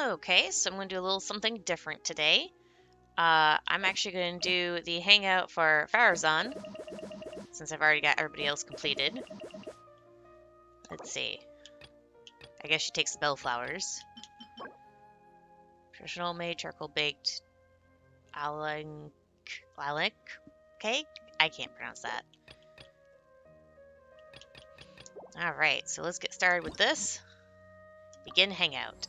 Okay, so I'm going to do a little something different today. I'm actually going to do the hangout for Faruzan, since I've already got everybody else completed. Let's see. I guess she takes the bellflowers. Traditional made charcoal baked alec cake? I can't pronounce that. Alright, so let's get started with this. Begin hangout.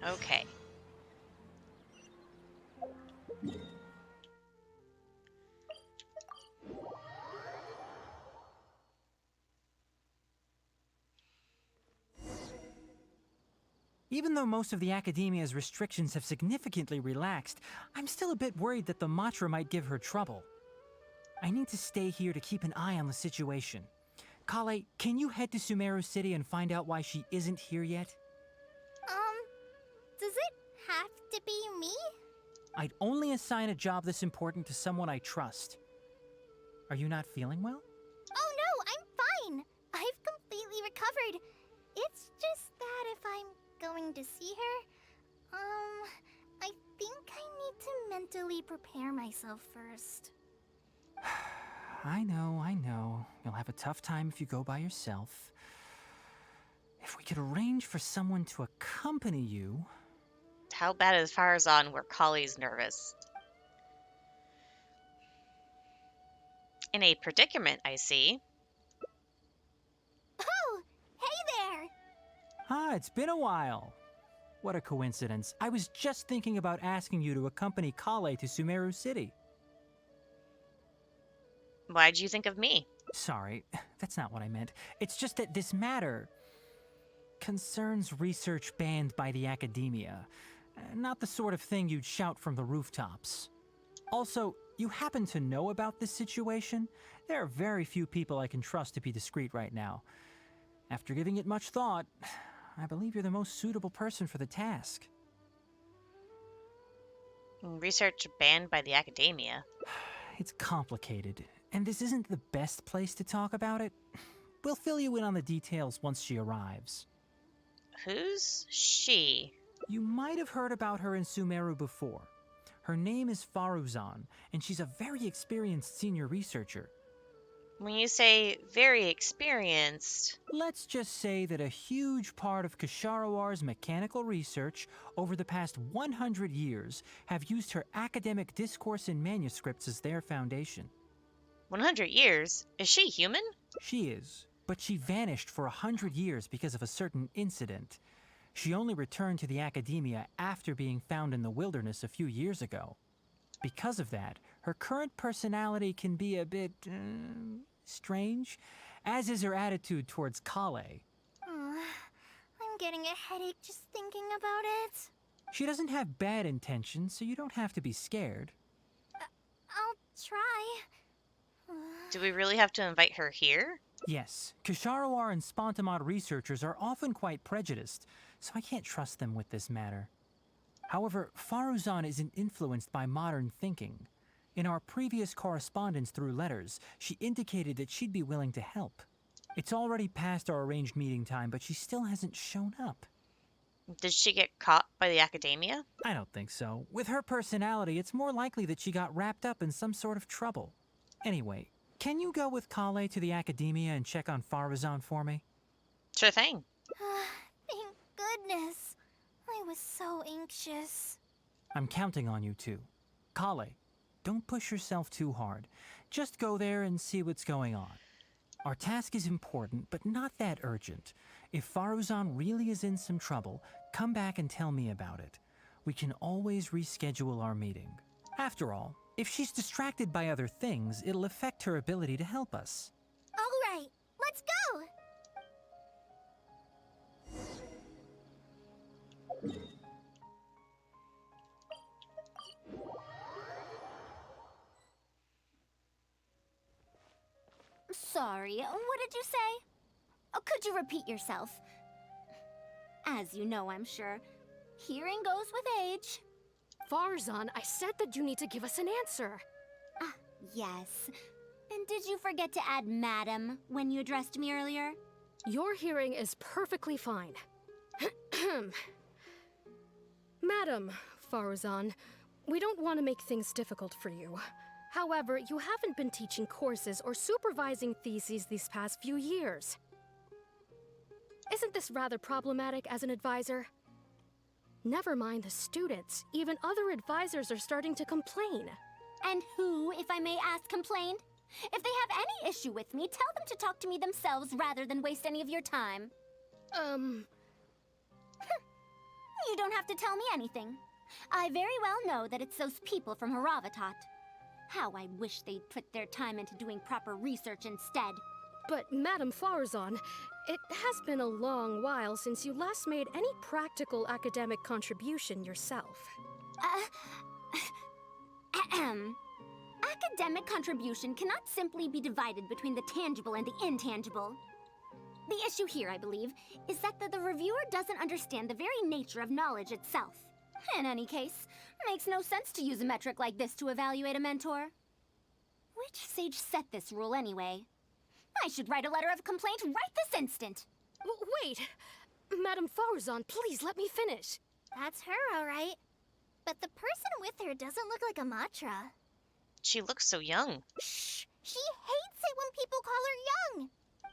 Okay. Even though most of the academia's restrictions have significantly relaxed, I'm still a bit worried that the Matra might give her trouble. I need to stay here to keep an eye on the situation. Kale, can you head to Sumeru City and find out why she isn't here yet? Does it have to be me? I'd only assign a job this important to someone I trust. Are you not feeling well? Oh no, I'm fine. I've completely recovered. It's just that if I'm going to see her, I think I need to mentally prepare myself first. I know. You'll have a tough time if you go by yourself. If we could arrange for someone to accompany you... How bad is Faruzan where Kali's nervous? In a predicament, I see. Oh, hey there! Ah, it's been a while. What a coincidence. I was just thinking about asking you to accompany Kale to Sumeru City. Why'd you think of me? Sorry, that's not what I meant. It's just that this matter concerns research banned by the academia. Not the sort of thing you'd shout from the rooftops. Also, you happen to know about this situation? There are very few people I can trust to be discreet right now. After giving it much thought, I believe you're the most suitable person for the task. Research banned by the academia. It's complicated, and this isn't the best place to talk about it. We'll fill you in on the details once she arrives. Who's she? You might have heard about her in Sumeru before. Her name is Faruzan, and she's a very experienced senior researcher. When you say very experienced... Let's just say that a huge part of Ksharowar's mechanical research over the past 100 years have used her academic discourse and manuscripts as their foundation. 100 years? Is she human? She is, but she vanished for 100 years because of a certain incident. She only returned to the academia after being found in the wilderness a few years ago. Because of that, her current personality can be a bit strange, as is her attitude towards Kale. I'm getting a headache just thinking about it. She doesn't have bad intentions, so you don't have to be scared. I'll try. Do we really have to invite her here? Yes, Ksharawar and Spontamod researchers are often quite prejudiced, so I can't trust them with this matter. However, Faruzan isn't influenced by modern thinking. In our previous correspondence through letters, she indicated that she'd be willing to help. It's already past our arranged meeting time, but she still hasn't shown up. Did she get caught by the academia? I don't think so. With her personality, it's more likely that she got wrapped up in some sort of trouble. Anyway, can you go with Kale to the academia and check on Faruzan for me? Sure thing. Thank goodness. I was so anxious. I'm counting on you too. Kale, don't push yourself too hard. Just go there and see what's going on. Our task is important, but not that urgent. If Faruzan really is in some trouble, come back and tell me about it. We can always reschedule our meeting. After all, if she's distracted by other things, it'll affect her ability to help us. All right, let's go! Sorry, what did you say? Oh, could you repeat yourself? As you know, I'm sure, hearing goes with age. Farzan, I said that you need to give us an answer. Yes. And did you forget to add madam when you addressed me earlier? Your hearing is perfectly fine. Madam Faruzan, we don't want to make things difficult for you. However, you haven't been teaching courses or supervising theses these past few years. Isn't this rather problematic as an advisor? Never mind the students, even other advisors are starting to complain. And who, if I may ask, complained? If they have any issue with me, tell them to talk to me themselves rather than waste any of your time. You don't have to tell me anything. I very well know that it's those people from Haravatat. How I wish they'd put their time into doing proper research instead. But Madam Faruzan, it has been a long while since you last made any practical academic contribution yourself. Academic contribution cannot simply be divided between the tangible and the intangible. The issue here, I believe, is that the reviewer doesn't understand the very nature of knowledge itself. In any case, makes no sense to use a metric like this to evaluate a mentor. Which sage set this rule anyway? I should write a letter of complaint right this instant. Wait! Madam Faruzan, please let me finish. That's her, all right. But the person with her doesn't look like a Matra. She looks so young. Shh! She hates it when people call her young!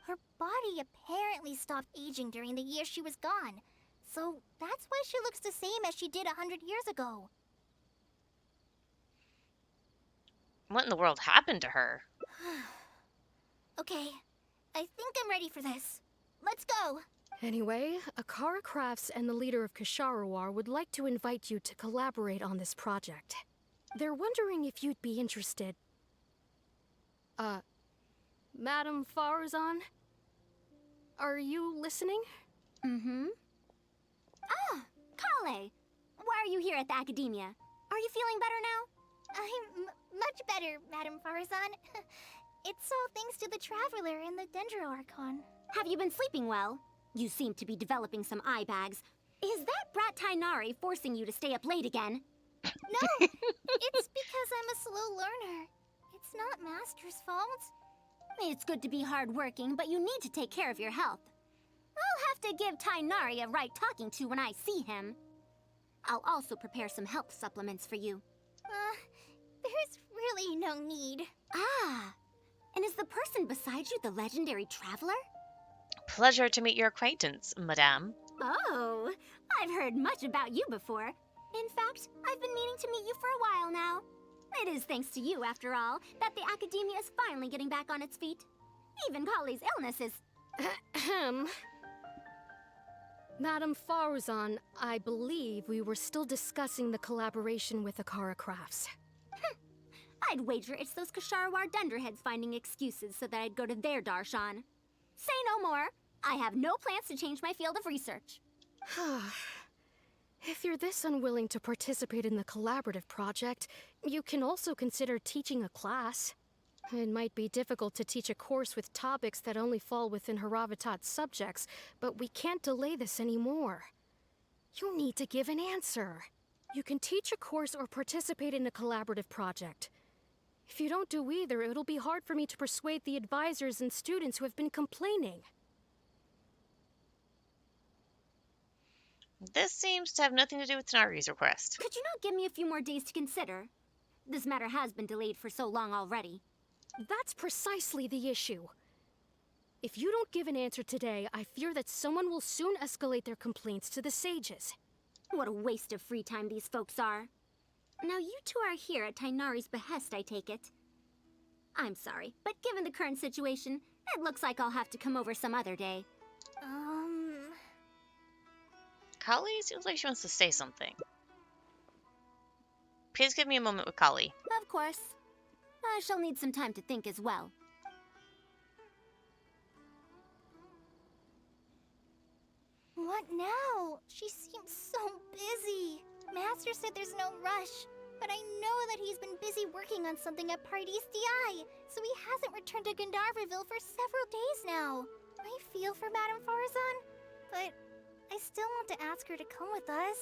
Her body apparently stopped aging during the year she was gone. So that's why she looks the same as she did 100 years ago. What in the world happened to her? Okay, I think I'm ready for this. Let's go! Anyway, Akara Crafts and the leader of Kasharawar would like to invite you to collaborate on this project. They're wondering if you'd be interested. Madam Faruzan? Are you listening? Mm-hmm. Ah, Kale! Why are you here at the Academia? Are you feeling better now? I'm much better, Madam Faruzan. It's all thanks to the Traveler and the Dendro Archon. Have you been sleeping well? You seem to be developing some eye bags. Is that brat Tainari forcing you to stay up late again? No! It's because I'm a slow learner. It's not Master's fault. It's good to be hardworking, but you need to take care of your health. I'll have to give Tainari a right talking to when I see him. I'll also prepare some health supplements for you. There's really no need. Ah, and is the person beside you the legendary Traveler? Pleasure to meet your acquaintance, madame. Oh, I've heard much about you before. In fact, I've been meaning to meet you for a while now. It is thanks to you, after all, that the Academia is finally getting back on its feet. Even Kali's illness is... Ahem. Madam Faruzan, I believe we were still discussing the collaboration with Akara Crafts. I'd wager it's those Kasharawar dunderheads finding excuses so that I'd go to their darshan. Say no more. I have no plans to change my field of research. If you're this unwilling to participate in the collaborative project, you can also consider teaching a class. It might be difficult to teach a course with topics that only fall within Haravatat's subjects, but we can't delay this anymore. You need to give an answer. You can teach a course or participate in a collaborative project. If you don't do either, it'll be hard for me to persuade the advisors and students who have been complaining. This seems to have nothing to do with Tanari's request. Could you not give me a few more days to consider? This matter has been delayed for so long already. That's precisely the issue. If you don't give an answer today, I fear that someone will soon escalate their complaints to the sages. What a waste of free time these folks are. Now you two are here at Tainari's behest, I take it. I'm sorry, but given the current situation, it looks like I'll have to come over some other day. Kali seems like she wants to say something. Please give me a moment with Kali. Of course. I shall need some time to think as well. What now? She seems so busy. Master said there's no rush, but I know that he's been busy working on something at Pardis DI, so he hasn't returned to Gandharville for several days now. I feel for Madame Faruzan, but I still want to ask her to come with us.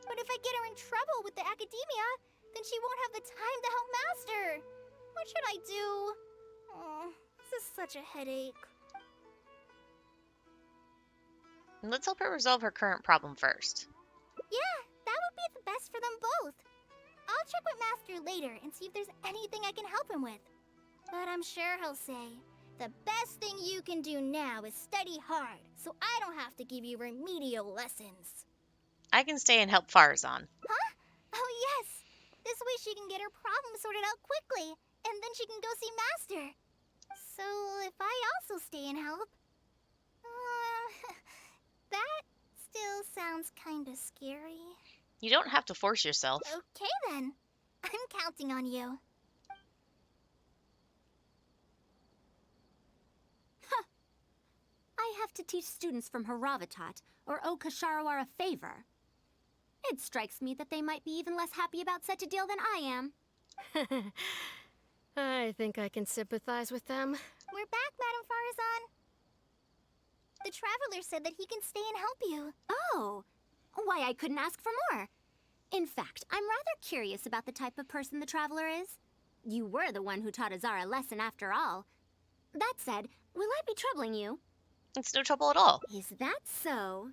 But if I get her in trouble with the Academia, then she won't have the time to help Master. What should I do? Oh, this is such a headache. Let's help her resolve her current problem first. Yeah, that would be the best for them both. I'll check with Master later and see if there's anything I can help him with. But I'm sure he'll say, the best thing you can do now is study hard, so I don't have to give you remedial lessons. I can stay and help Faruzan. Huh? Oh yes! This way she can get her problem sorted out quickly, and then she can go see Master. So if I also stay and help... that still sounds kinda scary. You don't have to force yourself. Okay then. I'm counting on you. I have to teach students from Haravatat or owe Kasharawar a favor. It strikes me that they might be even less happy about such a deal than I am. I think I can sympathize with them. We're back, Madame Faruzan. The Traveler said that he can stay and help you. Oh, why I couldn't ask for more. In fact, I'm rather curious about the type of person the Traveler is. You were the one who taught Azara a lesson after all. That said, will I be troubling you? It's no trouble at all. Is that so?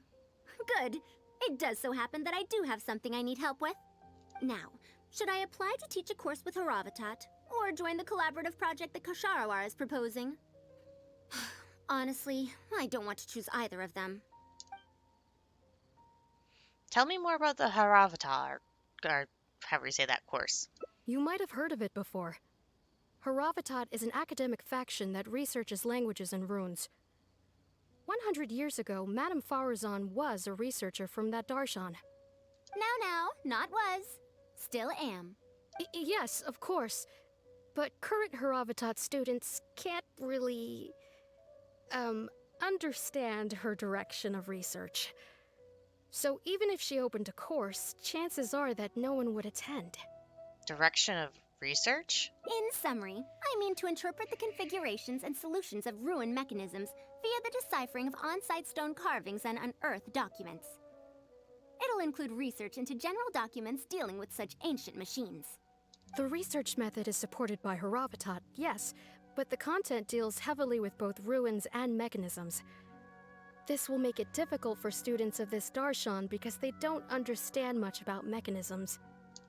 Good. It does so happen that I do have something I need help with. Now, should I apply to teach a course with Haravatat, or join the collaborative project that Kasharawar is proposing? Honestly, I don't want to choose either of them. Tell me more about the Haravatar, or however you say that course. You might have heard of it before. Haravatat is an academic faction that researches languages and runes. 100 years ago, Madame Faruzan was a researcher from that darshan. Now, not was. Still am. Yes, of course. But current Haravatat students can't really... understand her direction of research. So even if she opened a course, chances are that no one would attend. Direction of research? In summary, I mean to interpret the configurations and solutions of ruin mechanisms via the deciphering of on-site stone carvings and unearthed documents. It'll include research into general documents dealing with such ancient machines. The research method is supported by Haravatat, yes, but the content deals heavily with both ruins and mechanisms. This will make it difficult for students of this darshan because they don't understand much about mechanisms.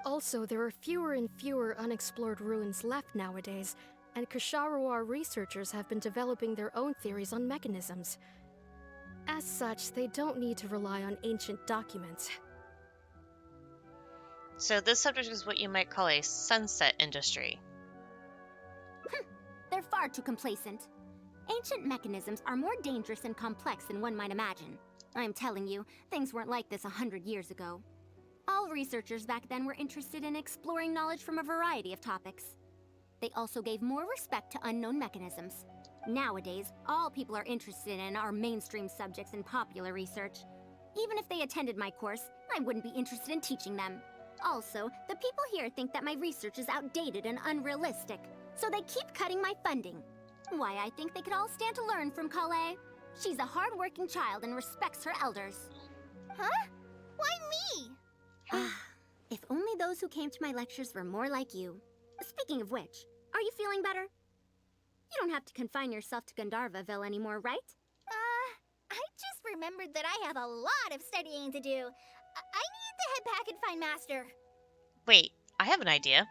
Also, there are fewer and fewer unexplored ruins left nowadays, and Kasharawar researchers have been developing their own theories on mechanisms. As such, they don't need to rely on ancient documents. So this subject is what you might call a sunset industry. They're far too complacent. Ancient mechanisms are more dangerous and complex than one might imagine. I'm telling you, things weren't like this 100 years ago. All researchers back then were interested in exploring knowledge from a variety of topics. They also gave more respect to unknown mechanisms. Nowadays, all people are interested in are mainstream subjects in popular research. Even if they attended my course, I wouldn't be interested in teaching them. Also, the people here think that my research is outdated and unrealistic, so they keep cutting my funding. Why, I think they could all stand to learn from Kale. She's a hard-working child and respects her elders. Huh? Why me? If only those who came to my lectures were more like you. Speaking of which, are you feeling better? You don't have to confine yourself to Gandharvaville anymore, right? I just remembered that I have a lot of studying to do. I need to head back and find Master. Wait, I have an idea.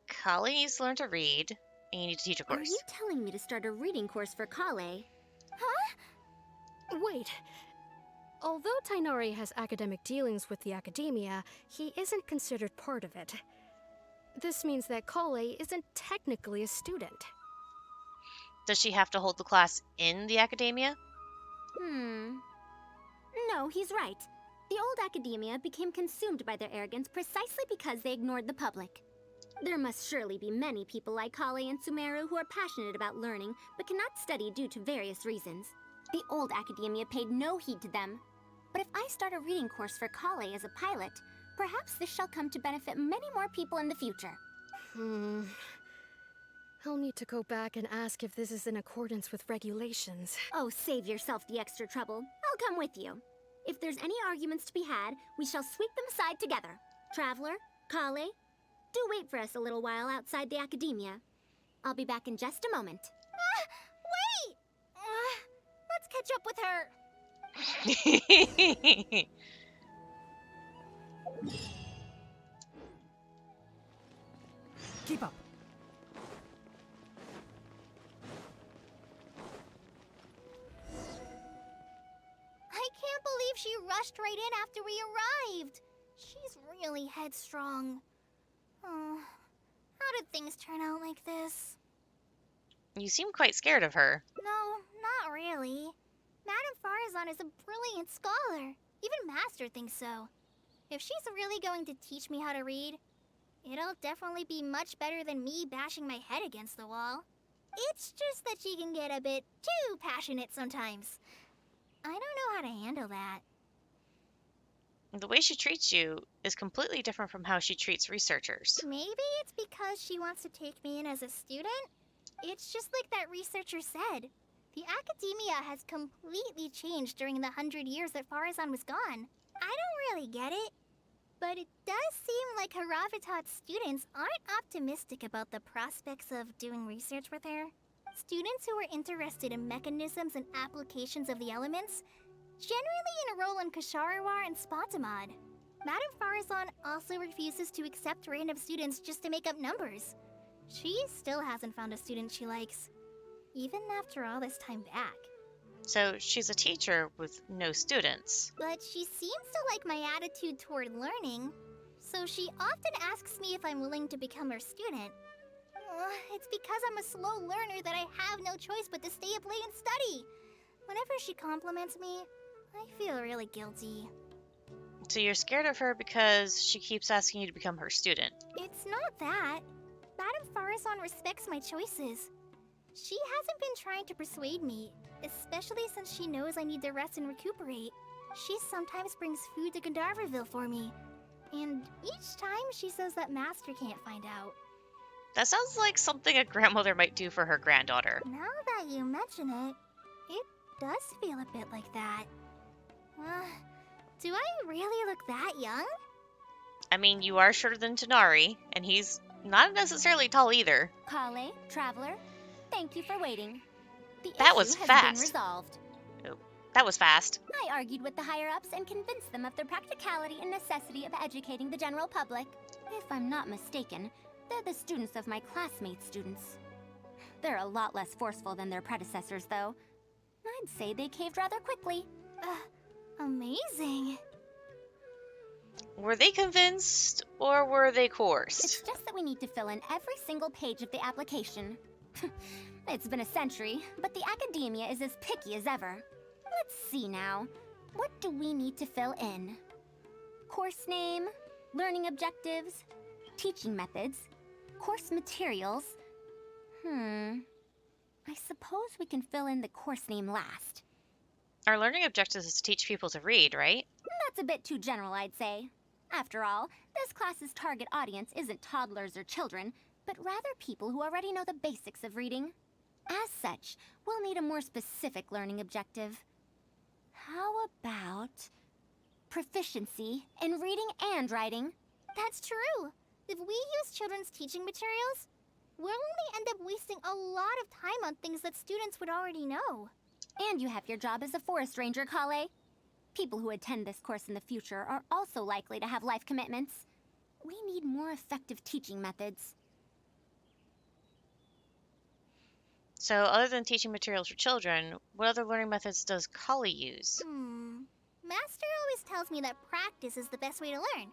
Kale needs to learn to read, and you need to teach a Are course. you telling me to start a reading course for Kale? Wait. Although Tainari has academic dealings with the academia, he isn't considered part of it. This means that Kale isn't technically a student. Does she have to hold the class in the academia? No, he's right. The old academia became consumed by their arrogance precisely because they ignored the public. There must surely be many people like Kale and Sumeru who are passionate about learning, but cannot study due to various reasons. The old academia paid no heed to them. But if I start a reading course for Kale as a pilot, perhaps this shall come to benefit many more people in the future. I'll need to go back and ask if this is in accordance with regulations. Oh, save yourself the extra trouble. I'll come with you. If there's any arguments to be had, we shall sweep them aside together. Traveler, Kale, do wait for us a little while outside the academia. I'll be back in just a moment. Wait! Let's catch up with her. Keep up. I can't believe she rushed right in after we arrived. She's really headstrong. Oh, how did things turn out like this? You seem quite scared of her. No, not really. Madame Faruzan is a brilliant scholar. Even Master thinks so. If she's really going to teach me how to read, it'll definitely be much better than me bashing my head against the wall. It's just that she can get a bit too passionate sometimes. I don't know how to handle that. The way she treats you is completely different from how she treats researchers. Maybe it's because she wants to take me in as a student? It's just like that researcher said. The academia has completely changed during the 100 years that Faruzan was gone. I don't really get it. But it does seem like Haravitat's students aren't optimistic about the prospects of doing research with her. Students who are interested in mechanisms and applications of the elements generally enroll in Kasharawar and Spotamod. Madame Faruzan also refuses to accept random students just to make up numbers. She still hasn't found a student she likes, even after all this time back. So she's a teacher with no students. But she seems to like my attitude toward learning, so she often asks me if I'm willing to become her student. It's because I'm a slow learner that I have no choice but to stay up late and study. Whenever she compliments me, I feel really guilty. So you're scared of her because she keeps asking you to become her student. It's not that. Madame Faruzan respects my choices. She hasn't been trying to persuade me, especially since she knows I need to rest and recuperate. She sometimes brings food to Gandharvaville for me, and each time she says that Master can't find out. That sounds like something a grandmother might do for her granddaughter. Now that you mention it, it does feel a bit like that. Do I really look that young? I mean, you are shorter than Tanari, and he's not necessarily tall either. Kale, Traveler, thank you for waiting. The That issue was has fast. been resolved. That was fast. I argued with the higher-ups and convinced them of the practicality and necessity of educating the general public. If I'm not mistaken, they're the students of my classmates' students. They're a lot less forceful than their predecessors, though. I'd say they caved rather quickly. Amazing. Were they convinced, or were they It's coerced? just that we need to fill in every single page of the application. It's been a century, but the academia is as picky as ever. Let's see now. What do we need to fill in? Course name, learning objectives, teaching methods, course materials. I suppose we can fill in the course name last. Our learning objective is to teach people to read, right? That's a bit too general, I'd say. After all, this class's target audience isn't toddlers or children, but rather people who already know the basics of reading. As such, we'll need a more specific learning objective. How about proficiency in reading and writing? That's true. If we use children's teaching materials, we'll only end up wasting a lot of time on things that students would already know. And you have your job as a forest ranger, Kale. People who attend this course in the future are also likely to have life commitments. We need more effective teaching methods. So other than teaching materials for children, what other learning methods does Kali use? Master always tells me that practice is the best way to learn.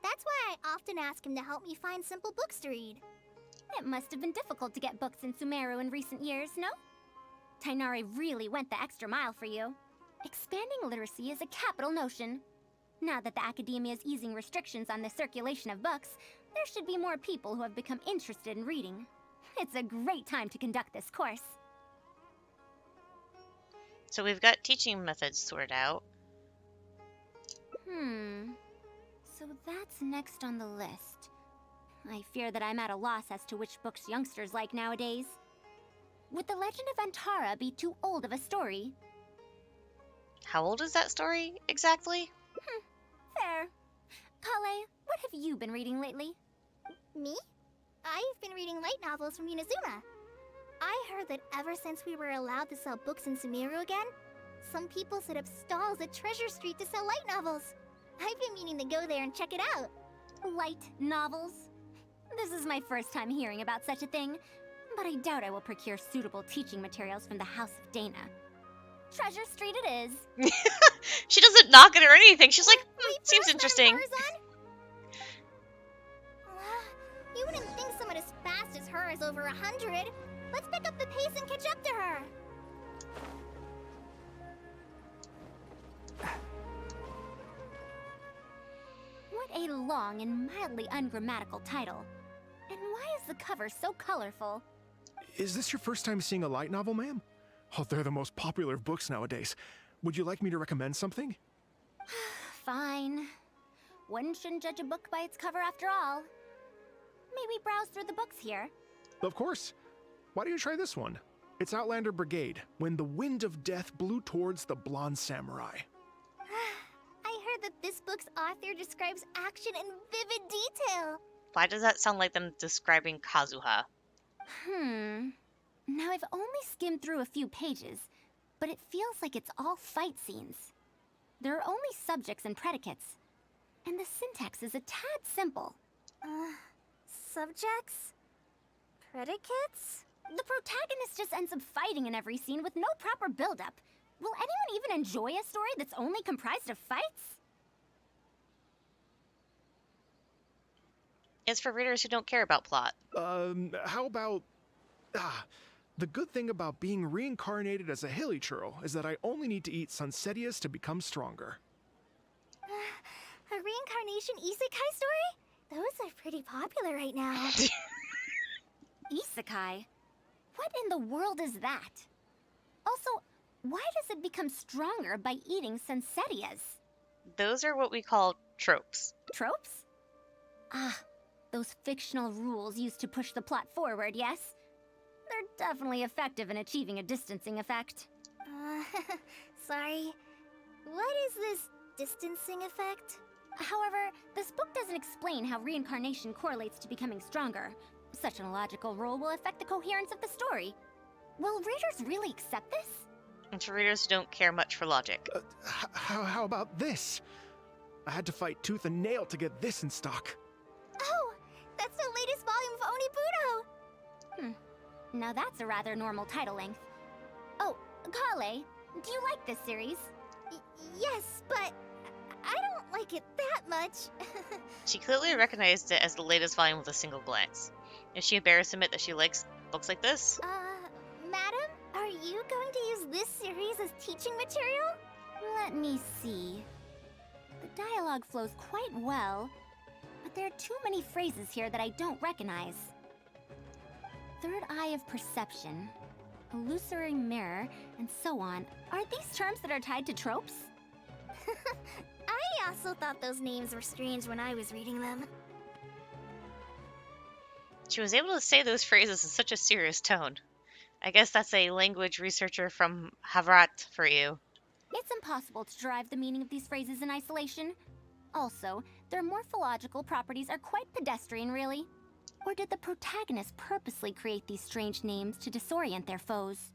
That's why I often ask him to help me find simple books to read. It must have been difficult to get books in Sumeru in recent years, no? Tainari really went the extra mile for you. Expanding literacy is a capital notion. Now that the academia is easing restrictions on the circulation of books, there should be more people who have become interested in reading. It's a great time to conduct this course. So we've got teaching methods sorted out. So that's next on the list. I fear that I'm at a loss as to which books youngsters like nowadays. Would The Legend of Antara be too old of a story? How old is that story exactly? Fair. Kale, what have you been reading lately? Me? I've been reading light novels from Inazuma. I heard that ever since we were allowed to sell books in Sumeru again, some people set up stalls at Treasure Street to sell light novels. I've been meaning to go there and check it out. Light novels? This is my first time hearing about such a thing, but I doubt I will procure suitable teaching materials from the House of Dana. Treasure Street it is. She doesn't knock it or anything. She's like, Wait, seems first, interesting. Madam Faruzan? You wouldn't think someone as fast as her is over 100. Let's pick up the pace and catch up to her. What a long and mildly ungrammatical title. And why is the cover so colorful? Is this your first time seeing a light novel, ma'am? Oh, they're the most popular of books nowadays. Would you like me to recommend something? Fine. One shouldn't judge a book by its cover after all. Maybe browse through the books here. Of course. Why don't you try this one? It's Outlander Brigade, When the Wind of Death Blew Towards the Blonde Samurai. I heard that this book's author describes action in vivid detail. Why does that sound like them describing Kazuha? Now I've only skimmed through a few pages, but it feels like it's all fight scenes. There are only subjects and predicates, and the syntax is a tad simple. Subjects? Predicates? The protagonist just ends up fighting in every scene with no proper build-up. Will anyone even enjoy a story that's only comprised of fights? It's for readers who don't care about plot. How about... the good thing about being reincarnated as a hilly churl is that I only need to eat Sunsetias to become stronger. A reincarnation isekai story? Those are pretty popular right now. Isekai? What in the world is that? Also, why does it become stronger by eating Sunsetias? Those are what we call tropes. Tropes? Ah, those fictional rules used to push the plot forward, yes? They're definitely effective in achieving a distancing effect. Sorry. What is this distancing effect? However, this book doesn't explain how reincarnation correlates to becoming stronger. Such an illogical rule will affect the coherence of the story. Will readers really accept this? And for readers who don't care much for logic. How about this? I had to fight tooth and nail to get this in stock. Oh, that's the latest volume of Onibudo! Now that's a rather normal title length. Oh, Kale, do you like this series? Yes, but I don't like it that much. She clearly recognized it as the latest volume with a single glance. Is she embarrassed to admit that she likes books like this? Madam, are you going to use this series as teaching material? Let me see. The dialogue flows quite well, but there are too many phrases here that I don't recognize. Third eye of perception, illusory mirror, and so on. Are these terms that are tied to tropes? I also thought those names were strange when I was reading them. She was able to say those phrases in such a serious tone. I guess that's a language researcher from Havrat for you. It's impossible to derive the meaning of these phrases in isolation. Also, their morphological properties are quite pedestrian, really. Or did the protagonist purposely create these strange names to disorient their foes?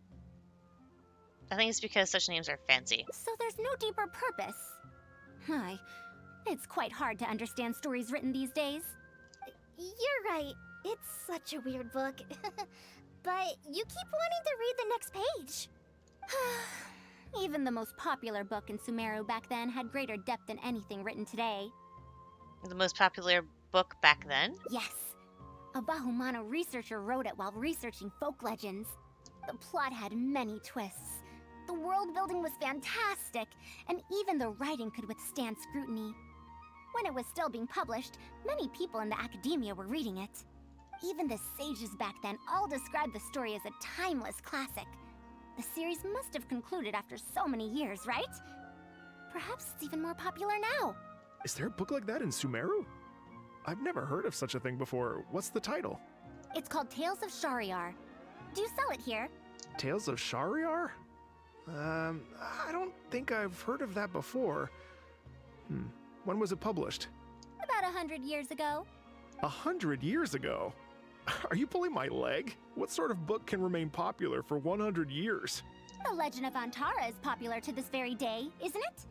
I think it's because such names are fancy. So there's no deeper purpose. It's quite hard to understand stories written these days. You're right. It's such a weird book. But you keep wanting to read the next page. Even the most popular book in Sumeru back then had greater depth than anything written today. The most popular book back then? Yes. A Bahumano researcher wrote it while researching folk legends. The plot had many twists. The world building was fantastic, and even the writing could withstand scrutiny. When it was still being published, many people in the academia were reading it. Even the sages back then all described the story as a timeless classic. The series must have concluded after so many years, right? Perhaps it's even more popular now. Is there a book like that in Sumeru? I've never heard of such a thing before. What's the title? It's called Tales of Shariar. Do you sell it here? Tales of Shariar? I don't think I've heard of that before. When was it published? About 100 years ago. 100 years ago? Are you pulling my leg? What sort of book can remain popular for 100 years? The Legend of Antara is popular to this very day, isn't it?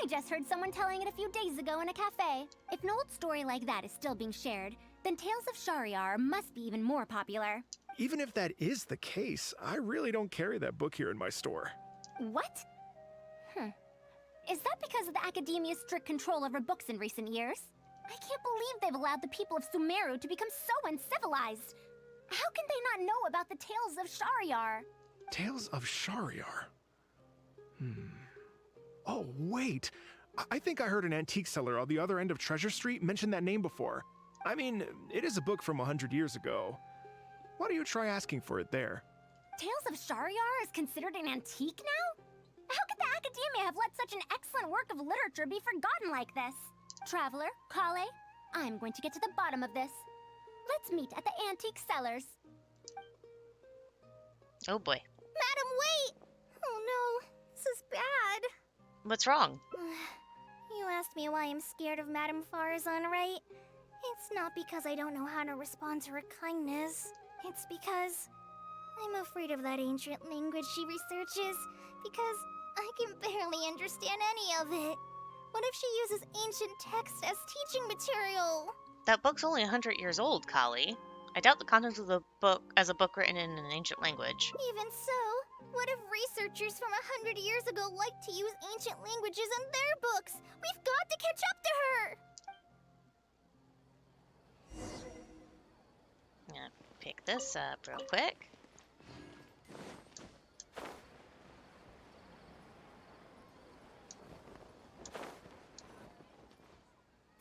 I just heard someone telling it a few days ago in a cafe. If an old story like that is still being shared, then Tales of Shariar must be even more popular. Even if that is the case, I really don't carry that book here in my store. What? Is that because of the Academia's strict control over books in recent years? I can't believe they've allowed the people of Sumeru to become so uncivilized. How can they not know about the Tales of Shariar? Tales of Shariar? Oh, wait. I think I heard an antique seller on the other end of Treasure Street mention that name before. I mean, it is a book from 100 years ago. Why don't you try asking for it there? Tales of Shariar is considered an antique now? How could the Academia have let such an excellent work of literature be forgotten like this? Traveler, Kale, I'm going to get to the bottom of this. Let's meet at the antique sellers. Oh boy. Madam, wait! Oh no, this is bad. What's wrong? You asked me why I'm scared of Madame Faruzan, right? It's not because I don't know how to respond to her kindness. It's because I'm afraid of that ancient language she researches, because I can barely understand any of it. What if she uses ancient text as teaching material? That book's only 100 years old, Kali. I doubt the contents of the book as a book written in an ancient language. Even so, what if researchers from 100 years ago like to use ancient languages in their books? We've got to catch up to her! I'm gonna pick this up real quick.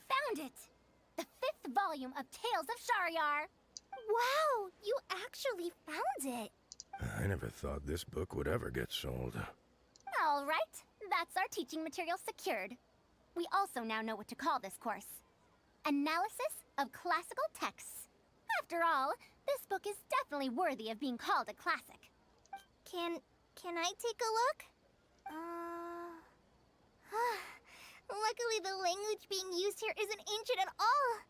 Found it! The 5th volume of Tales of Shariar. Wow, you actually found it! I never thought this book would ever get sold. All right, that's our teaching material secured. We also now know what to call this course. Analysis of Classical Texts. After all, this book is definitely worthy of being called a classic. Can I take a look? Luckily the language being used here isn't ancient at all.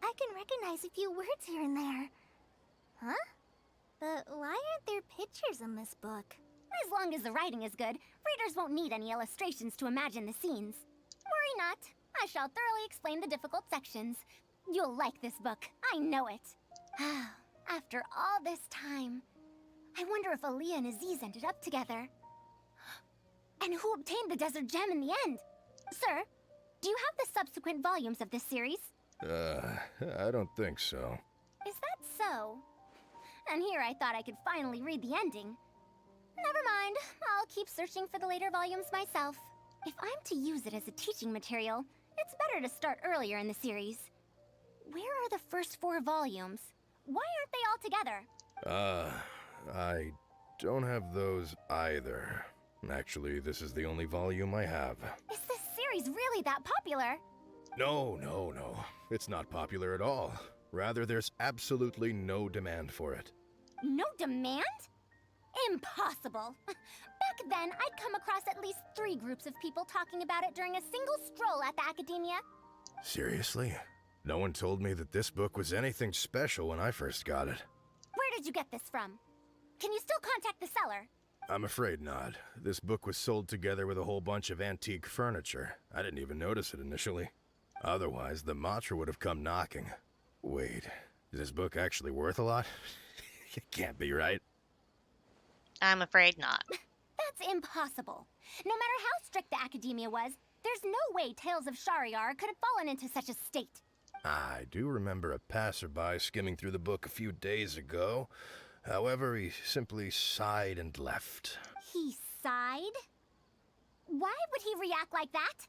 I can recognize a few words here and there. Huh? But why aren't there pictures in this book? As long as the writing is good, readers won't need any illustrations to imagine the scenes. Worry not, I shall thoroughly explain the difficult sections. You'll like this book, I know it. After all this time, I wonder if Aaliyah and Aziz ended up together. And who obtained the Desert Gem in the end? Sir, do you have the subsequent volumes of this series? I don't think so. Is that so? And here I thought I could finally read the ending. Never mind, I'll keep searching for the later volumes myself. If I'm to use it as a teaching material, it's better to start earlier in the series. Where are the first 4 volumes? Why aren't they all together? I don't have those either. Actually, this is the only volume I have. Is this series really that popular? No. It's not popular at all. Rather, there's absolutely no demand for it. No demand? Impossible. Back then, I'd come across at least 3 groups of people talking about it during a single stroll at the Academia. Seriously? No one told me that this book was anything special when I first got it. Where did you get this from? Can you still contact the seller? I'm afraid not. This book was sold together with a whole bunch of antique furniture. I didn't even notice it initially. Otherwise, the Matra would have come knocking. Wait, is this book actually worth a lot? It can't be, right? I'm afraid not. That's impossible. No matter how strict the Academia was, there's no way Tales of Shariar could have fallen into such a state. I do remember a passerby skimming through the book a few days ago. However, he simply sighed and left. He sighed? Why would he react like that?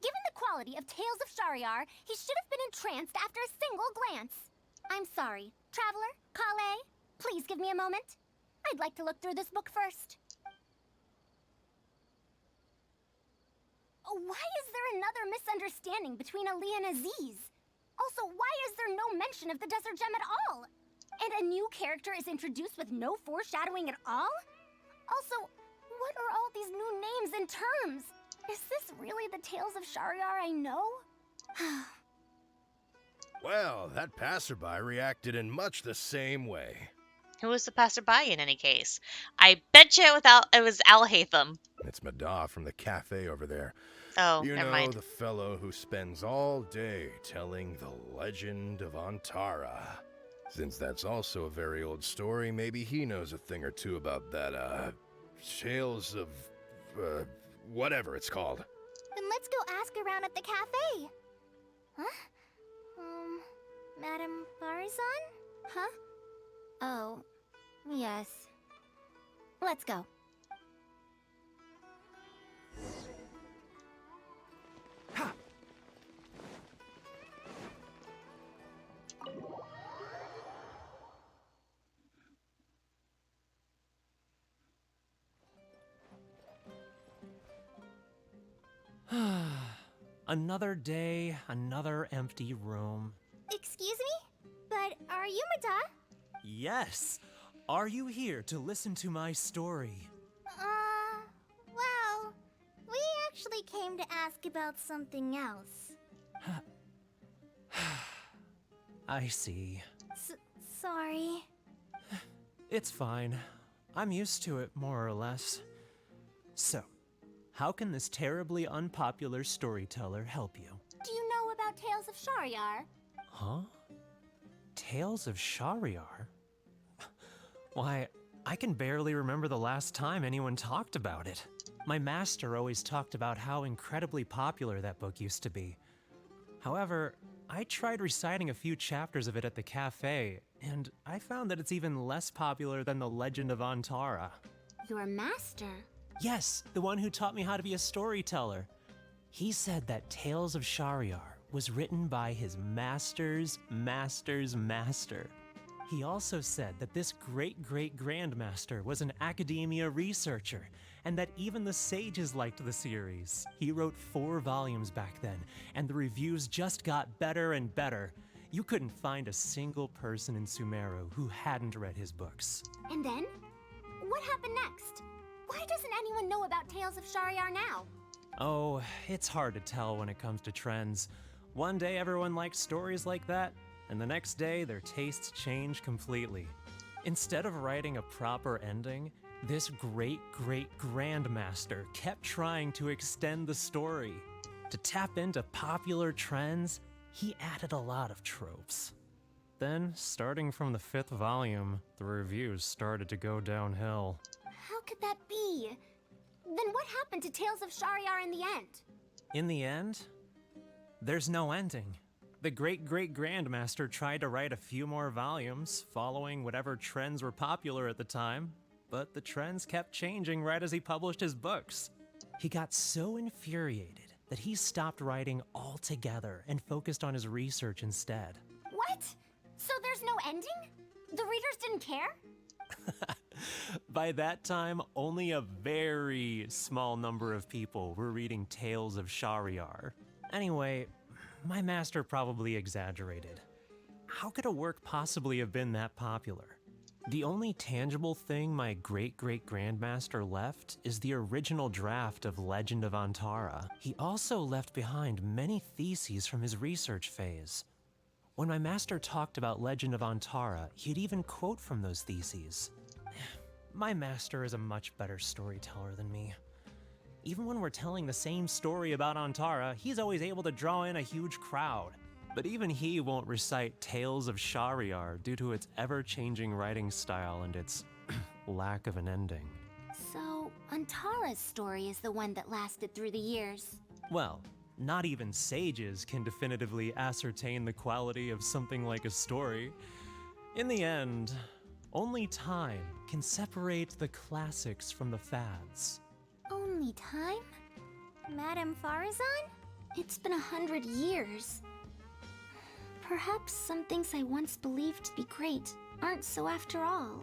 Given the quality of Tales of Shariar, he should have been entranced after a single glance. I'm sorry. Traveler, Kale, please give me a moment. I'd like to look through this book first. Why is there another misunderstanding between Ali and Aziz? Also, why is there no mention of the Desert Gem at all? And a new character is introduced with no foreshadowing at all? Also, What are all these new names and terms? Is this really the Tales of Shariar I know? Well, that passerby reacted in much the same way. Who was the passerby in any case? I bet you it was Al Hatham. It's Madar from the cafe over there. Oh, You never know, mind. the fellow who spends all day telling the legend of Antara. Since that's also a very old story, maybe he knows a thing or two about that, Tales of, whatever it's called. Then let's go ask around at the cafe. Huh? Madam Faruzan? Huh? Oh, yes. Let's go. Another day, another empty room. Excuse me? But are you Mada? Yes! Are you here to listen to my story? Well, we actually came to ask about something else. I see. Sorry. It's fine. I'm used to it, more or less. So, how can this terribly unpopular storyteller help you? Do you know about Tales of Shariar? Huh? Tales of Shariar? Why, I can barely remember the last time anyone talked about it. My master always talked about how incredibly popular that book used to be. However, I tried reciting a few chapters of it at the cafe, and I found that it's even less popular than the Legend of Antara. Your master? Yes, the one who taught me how to be a storyteller. He said that Tales of Shariar was written by his master's master's master. He also said that this great-great-grandmaster was an academia researcher, and that even the sages liked the series. He wrote 4 volumes back then, and the reviews just got better and better. You couldn't find a single person in Sumeru who hadn't read his books. And then? What happened next? Why doesn't anyone know about Tales of Shariar now? Oh, it's hard to tell when it comes to trends. One day everyone likes stories like that, and the next day their tastes change completely. Instead of writing a proper ending, this great-great-grandmaster kept trying to extend the story. To tap into popular trends, he added a lot of tropes. Then, starting from the 5th volume, the reviews started to go downhill. How could that be? Then what happened to Tales of Shariar in the end? In the end, there's no ending. The great-great-grandmaster tried to write a few more volumes, following whatever trends were popular at the time, but the trends kept changing right as he published his books. He got so infuriated that he stopped writing altogether and focused on his research instead. What? So there's no ending? The readers didn't care? By that time, only a very small number of people were reading Tales of Shariar. Anyway, my master probably exaggerated. How could a work possibly have been that popular? The only tangible thing my great-great-grandmaster left is the original draft of Legend of Antara. He also left behind many theses from his research phase. When my master talked about Legend of Antara, he'd even quote from those theses. My master is a much better storyteller than me. Even when we're telling the same story about Antara, he's always able to draw in a huge crowd. But even he won't recite Tales of Shariar due to its ever-changing writing style and its lack of an ending. So, Antara's story is the one that lasted through the years. Well, not even sages can definitively ascertain the quality of something like a story. In the end, only time can separate the classics from the fads. Only time? Madam Faruzan? It's been 100 years. Perhaps some things I once believed to be great aren't so after all.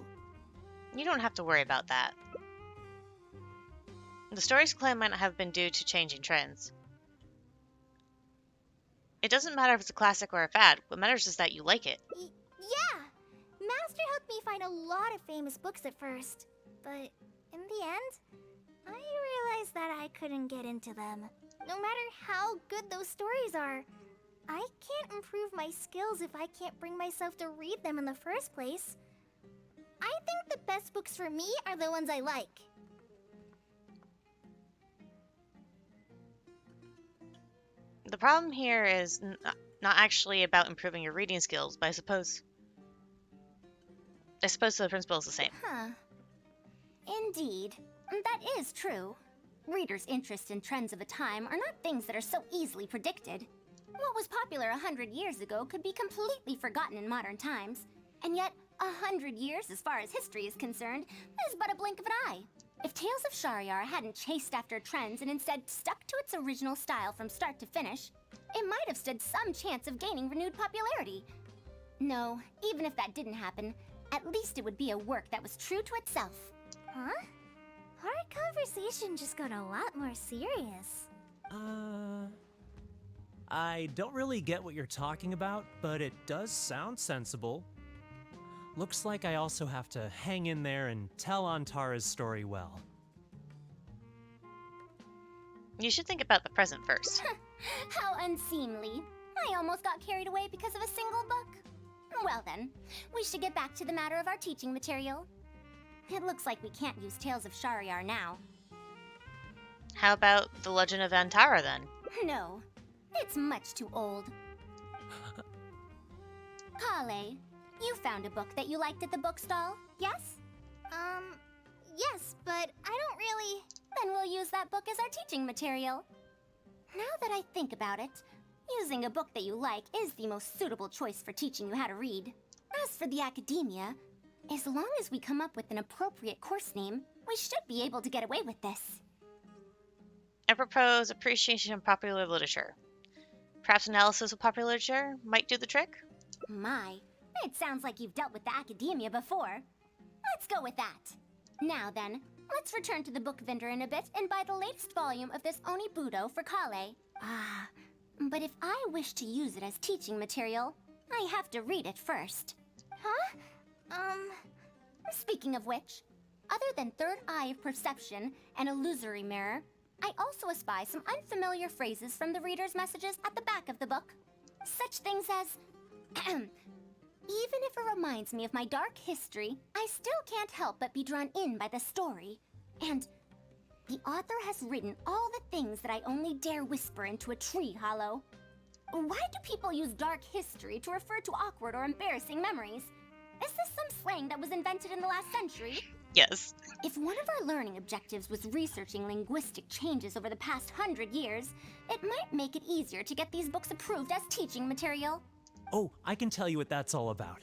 You don't have to worry about that. The story's claim might not have been due to changing trends. It doesn't matter if it's a classic or a fad. What matters is that you like it. Yeah! Master helped me find a lot of famous books at first. But in the end, I realized that I couldn't get into them. No matter how good those stories are, I can't improve my skills if I can't bring myself to read them in the first place. I think the best books for me are the ones I like. The problem here is not actually about improving your reading skills, but I suppose the principle is the same. Huh. Indeed. That is true. Readers' interest in trends of a time are not things that are so easily predicted. What was popular 100 years ago could be completely forgotten in modern times. And yet, 100 years, as far as history is concerned, is but a blink of an eye. If Tales of Shahryar hadn't chased after trends and instead stuck to its original style from start to finish, it might have stood some chance of gaining renewed popularity. No, even if that didn't happen, at least it would be a work that was true to itself. Huh? Our conversation just got a lot more serious. I don't really get what you're talking about, but it does sound sensible. Looks like I also have to hang in there and tell Antara's story well. You should think about the present first. How unseemly. I almost got carried away because of a single book. Well then, we should get back to the matter of our teaching material. It looks like we can't use Tales of Shahryar now. How about The Legend of Antara then? No, it's much too old. Kale, you found a book that you liked at the bookstall, yes? Yes, but I don't really... Then we'll use that book as our teaching material. Now that I think about it, using a book that you like is the most suitable choice for teaching you how to read. As for the academia, as long as we come up with an appropriate course name, we should be able to get away with this. I propose appreciation of popular literature. Perhaps analysis of popular literature might do the trick? My, it sounds like you've dealt with the academia before. Let's go with that. Now then, let's return to the book vendor in a bit and buy the latest volume of this Onibudo for Kale. But if I wish to use it as teaching material, I have to read it first. Huh? Speaking of which, other than third eye of perception and illusory mirror, I also espy some unfamiliar phrases from the reader's messages at the back of the book. Such things as, even if it reminds me of my dark history, I still can't help but be drawn in by the story. And the author has written all the things that I only dare whisper into a tree hollow. Why do people use dark history to refer to awkward or embarrassing memories? Is this some slang that was invented in the last century? Yes. If one of our learning objectives was researching linguistic changes over the past 100 years, it might make it easier to get these books approved as teaching material. Oh, I can tell you what that's all about.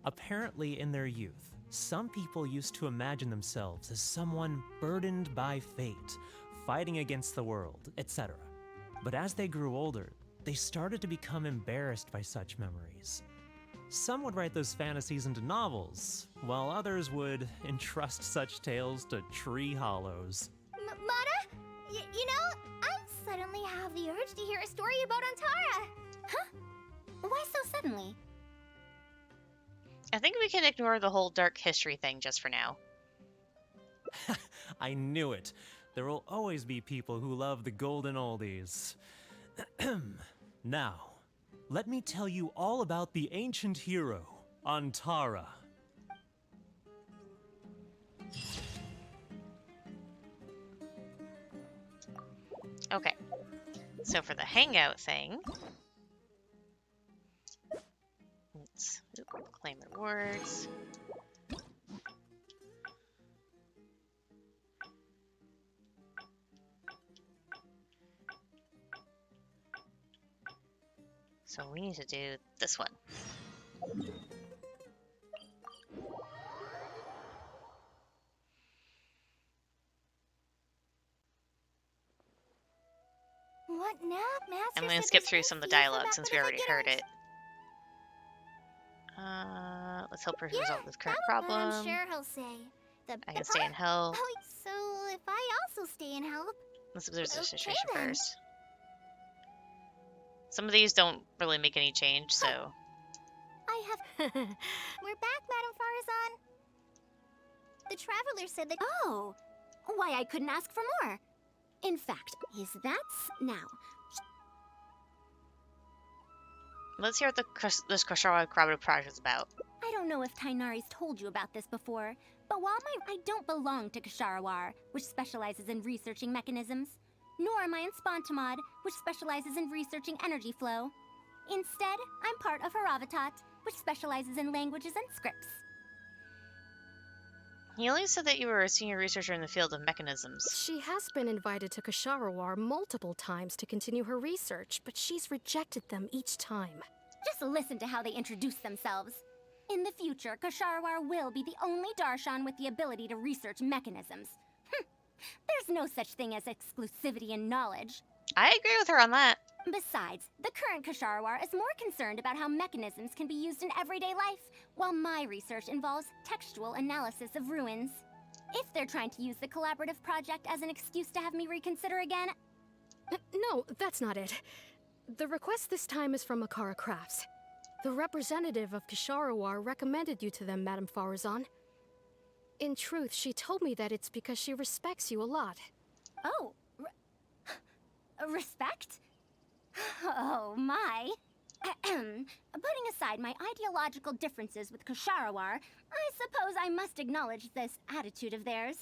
Apparently, in their youth, some people used to imagine themselves as someone burdened by fate, fighting against the world, etc. But as they grew older, they started to become embarrassed by such memories. Some would write those fantasies into novels, while others would entrust such tales to tree hollows. Mata? You know, I suddenly have the urge to hear a story about Antara. Huh? Why so suddenly? I think we can ignore the whole dark history thing just for now. I knew it. There will always be people who love the golden oldies. Now, let me tell you all about the ancient hero, Antara. Okay, so for the hangout thing, let's claim rewards. So we need to do this one. What now, Master? I'm going to said skip this through whole some of the season dialogue about since what we if I already get heard on- it. Let's help her Yeah, resolve this current that one problem. I'm sure he'll say. I can stay in help. Oh, so if I also stay in help, Let's observe the okay situation then. first. Some of these don't really make any change, so... I have. We're back, Madame Faruzan. The traveler said that. Oh, why I couldn't ask for more. In fact, now. Let's hear what this Koshara Collaborative Project is about. I don't know if Tainari's told you about this before, but while I don't belong to Kasharawar, which specializes in researching mechanisms, nor am I in Spontamod, which specializes in researching energy flow. Instead, I'm part of Haravatat, which specializes in languages and scripts. He only said that you were a senior researcher in the field of mechanisms. She has been invited to Kasharawar multiple times to continue her research, but she's rejected them each time. Just listen to how they introduce themselves. In the future, Kasharawar will be the only Darshan with the ability to research mechanisms. There's no such thing as exclusivity in knowledge. I agree with her on that. Besides, the current Kasharawar is more concerned about how mechanisms can be used in everyday life, while my research involves textual analysis of ruins. If they're trying to use the collaborative project as an excuse to have me reconsider again... No, that's not it. The request this time is from Akara Crafts. The representative of Kasharawar recommended you to them, Madame Faruzan. In truth, she told me that it's because she respects you a lot. Oh, respect? Oh, my. Putting aside my ideological differences with Kasharawar, I suppose I must acknowledge this attitude of theirs.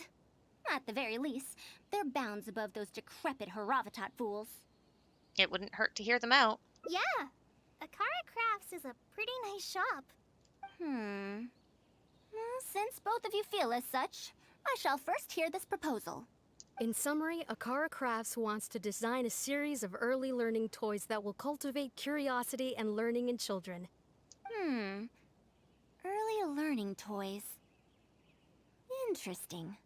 At the very least, they're bounds above those decrepit Haravatat fools. It wouldn't hurt to hear them out. Yeah, Akara Crafts is a pretty nice shop. Well, since both of you feel as such, I shall first hear this proposal. In summary, Akara Crafts wants to design a series of early learning toys that will cultivate curiosity and learning in children. Early learning toys. Interesting.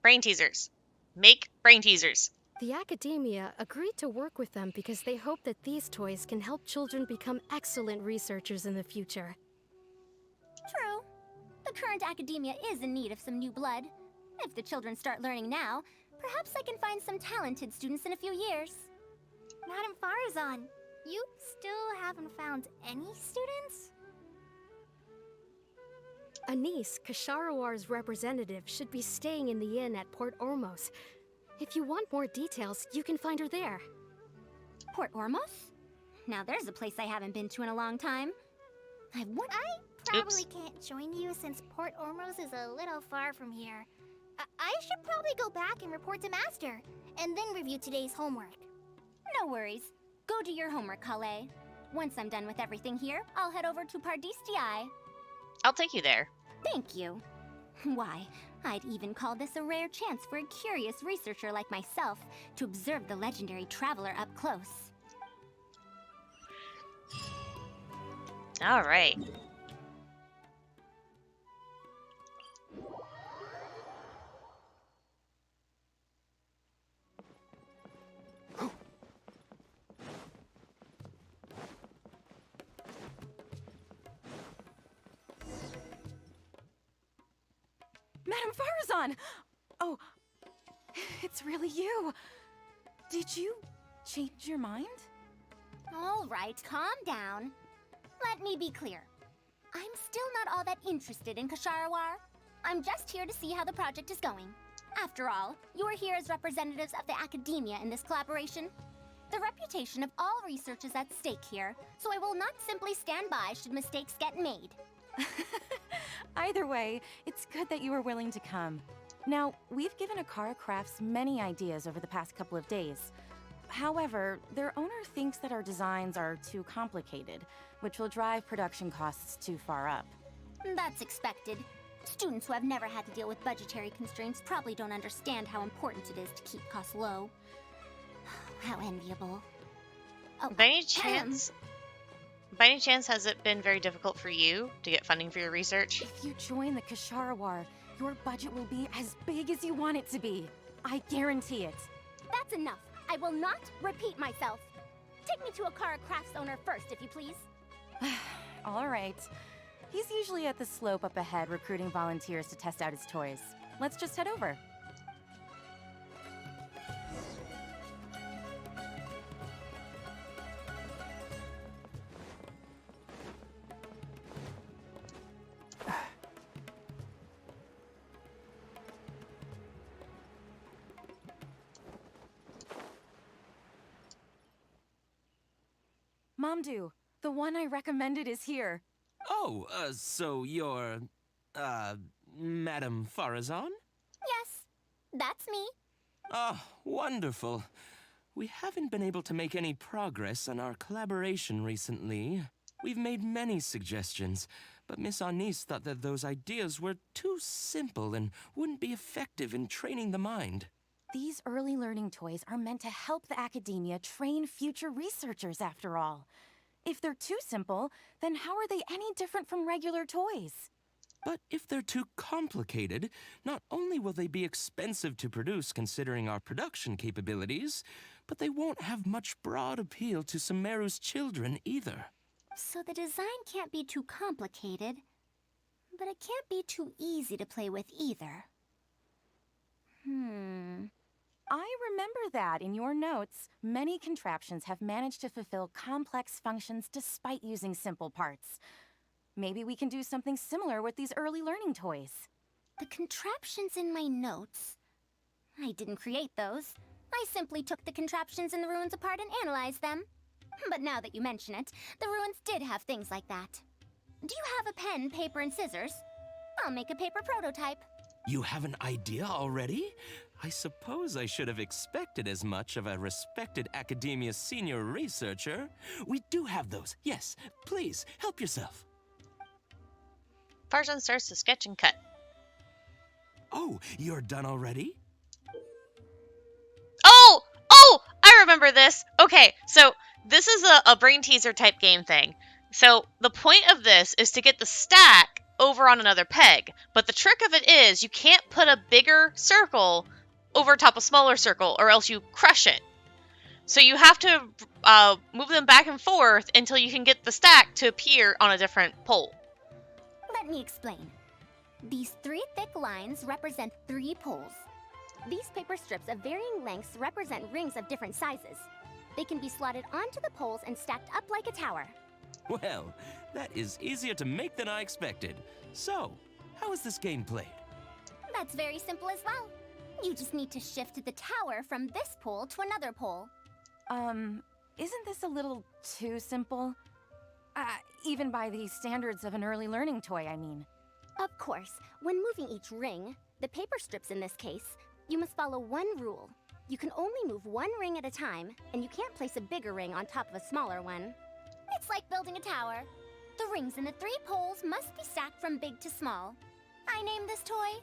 Brain teasers. Make brain teasers. The academia agreed to work with them because they hope that these toys can help children become excellent researchers in the future. True. The current academia is in need of some new blood. If the children start learning now, perhaps I can find some talented students in a few years. Madame Faruzan, you still haven't found any students? Anise, Kasharawar's representative, should be staying in the inn at Port Ormos. If you want more details, you can find her there. Port Ormos? Now there's a place I haven't been to in a long time. I probably can't join you since Port Ormos is a little far from here. I should probably go back and report to Master, and then review today's homework. No worries. Go do your homework, Kale. Once I'm done with everything here, I'll head over to Pardistii. I'll take you there. Thank you. Why, I'd even call this a rare chance for a curious researcher like myself to observe the legendary traveler up close. All right. Madame Faruzan! Oh, it's really you. Did you change your mind? All right, calm down. Let me be clear. I'm still not all that interested in Kasharawar. I'm just here to see how the project is going. After all, you're here as representatives of the academia in this collaboration. The reputation of all research is at stake here, so I will not simply stand by should mistakes get made. Either way, it's good that you were willing to come. Now, we've given Akara Crafts many ideas over the past couple of days. However, their owner thinks that our designs are too complicated, which will drive production costs too far up. That's expected. Students who have never had to deal with budgetary constraints probably don't understand how important it is to keep costs low. How enviable. Oh, By any chance, has it been very difficult for you to get funding for your research? If you join the Kasharawar, your budget will be as big as you want it to be. I guarantee it. That's enough. I will not repeat myself. Take me to Akara Crafts owner first, if you please. All right. He's usually at the slope up ahead recruiting volunteers to test out his toys. Let's just head over. Momdu, the one I recommended is here. Oh, so you're, Madame Faruzan? Yes, that's me. Ah, wonderful. We haven't been able to make any progress on our collaboration recently. We've made many suggestions, but Miss Anise thought that those ideas were too simple and wouldn't be effective in training the mind. These early learning toys are meant to help the academia train future researchers, after all. If they're too simple, then how are they any different from regular toys? But if they're too complicated, not only will they be expensive to produce considering our production capabilities, but they won't have much broad appeal to Sumeru's children either. So the design can't be too complicated, but it can't be too easy to play with either. I remember that in your notes, many contraptions have managed to fulfill complex functions despite using simple parts. Maybe we can do something similar with these early learning toys. The contraptions in my notes, I didn't create those. I simply took the contraptions in the ruins apart and analyzed them. But now that you mention it, the ruins did have things like that. Do you have a pen, paper, and scissors? I'll make a paper prototype. You have an idea already? I suppose I should have expected as much of a respected academia senior researcher. We do have those. Yes, please, help yourself. Faruzan starts to sketch and cut. Oh, you're done already? Oh! Oh! I remember this. Okay, so this is a brain teaser type game thing. So the point of this is to get the stack over on another peg. But the trick of it is you can't put a bigger circle over top a smaller circle or else you crush it. So you have to move them back and forth until you can get the stack to appear on a different pole. Let me explain. These 3 thick lines represent 3 poles. These paper strips of varying lengths represent rings of different sizes. They can be slotted onto the poles and stacked up like a tower. Well, that is easier to make than I expected. So, how is this game played? That's very simple as well. You just need to shift the tower from this pole to another pole. Isn't this a little too simple? Even by the standards of an early learning toy, I mean. Of course, when moving each ring, the paper strips in this case, you must follow one rule. You can only move one ring at a time, and you can't place a bigger ring on top of a smaller one. It's like building a tower. The rings in the 3 poles must be stacked from big to small. I named this toy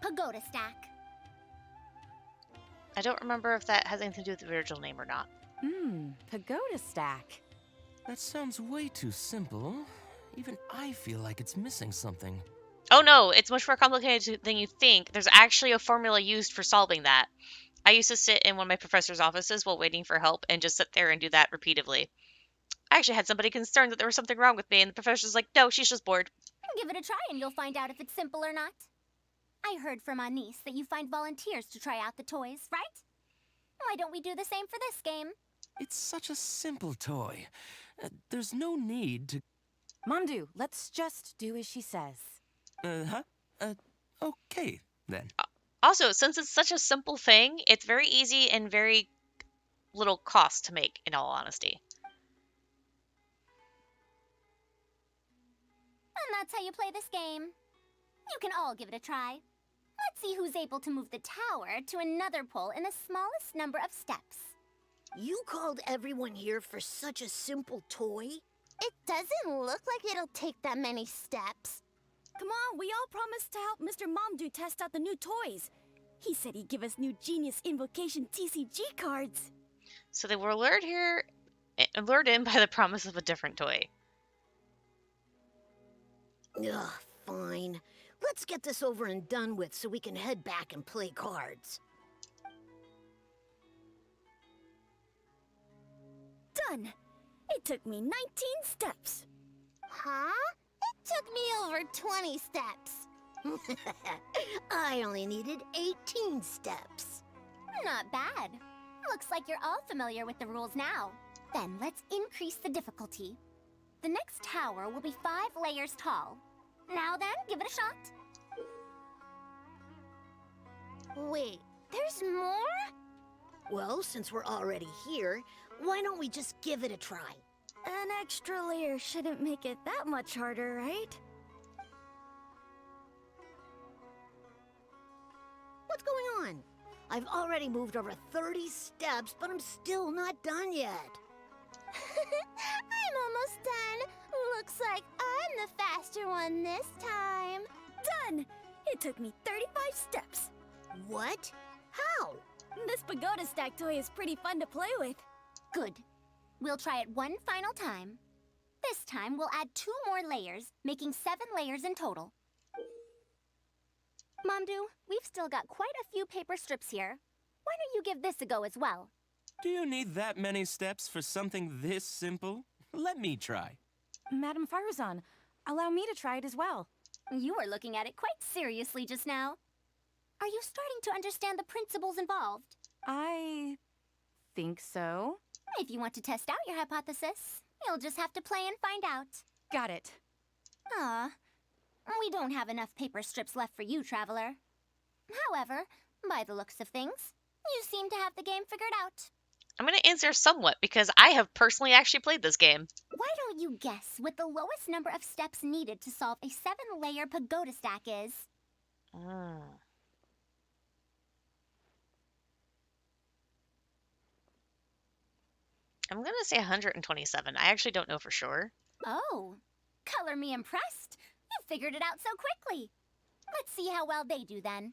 Pagoda Stack. I don't remember if that has anything to do with the original name or not. Pagoda Stack. That sounds way too simple. Even I feel like it's missing something. Oh no, it's much more complicated than you think. There's actually a formula used for solving that. I used to sit in one of my professor's offices while waiting for help and just sit there and do that repeatedly. I actually had somebody concerned that there was something wrong with me, and the professor's like, no, she's just bored. Give it a try and you'll find out if it's simple or not. I heard from Anise that you find volunteers to try out the toys, right? Why don't we do the same for this game? It's such a simple toy. There's no need to... Mamdu, let's just do as she says. Okay, then. Also, since it's such a simple thing, it's very easy and very little cost to make, in all honesty. And that's how you play this game. You can all give it a try. Let's see who's able to move the tower to another pole in the smallest number of steps. You called everyone here for such a simple toy? It doesn't look like it'll take that many steps. Come on, we all promised to help Mr. Mamdu test out the new toys. He said he'd give us new Genius Invocation TCG cards. So they were lured in by the promise of a different toy. Ugh, fine. Let's get this over and done with so we can head back and play cards. Done! It took me 19 steps. Huh? It took me over 20 steps. I only needed 18 steps. Not bad. Looks like you're all familiar with the rules now. Then let's increase the difficulty. The next tower will be 5 layers tall. Now then, give it a shot. Wait, there's more? Well, since we're already here, why don't we just give it a try? An extra layer shouldn't make it that much harder, right? What's going on? I've already moved over 30 steps, but I'm still not done yet. I'm almost done. Looks like I'm the faster one this time. Done! It took me 35 steps. What? How? This pagoda stack toy is pretty fun to play with. Good. We'll try it one final time. This time, we'll add 2 more layers, making 7 layers in total. Momdu, we've still got quite a few paper strips here. Why don't you give this a go as well? Do you need that many steps for something this simple? Let me try. Madam Faruzan, allow me to try it as well. You were looking at it quite seriously just now. Are you starting to understand the principles involved? I think so. If you want to test out your hypothesis, you'll just have to play and find out. Got it. Ah, we don't have enough paper strips left for you, Traveler. However, by the looks of things, you seem to have the game figured out. I'm going to answer somewhat because I have personally actually played this game. Why don't you guess what the lowest number of steps needed to solve a 7-layer pagoda stack is? I'm going to say 127. I actually don't know for sure. Oh, color me impressed. You figured it out so quickly. Let's see how well they do then.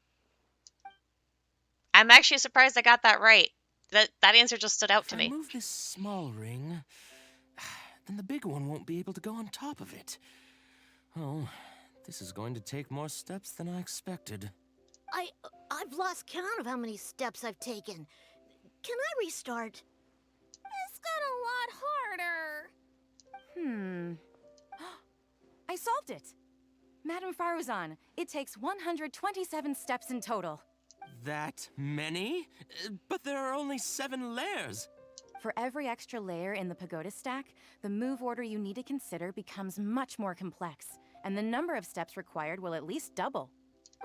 I'm actually surprised I got that right. That answer just stood out to If I me. move this small ring, then the big one won't be able to go on top of it. Oh, this is going to take more steps than I expected. I've lost count of how many steps I've taken. Can I restart? This got a lot harder. I solved it! Madam Faruzan, it takes 127 steps in total. That many? But there are only 7 layers. For every extra layer in the pagoda stack, the move order you need to consider becomes much more complex, and the number of steps required will at least double.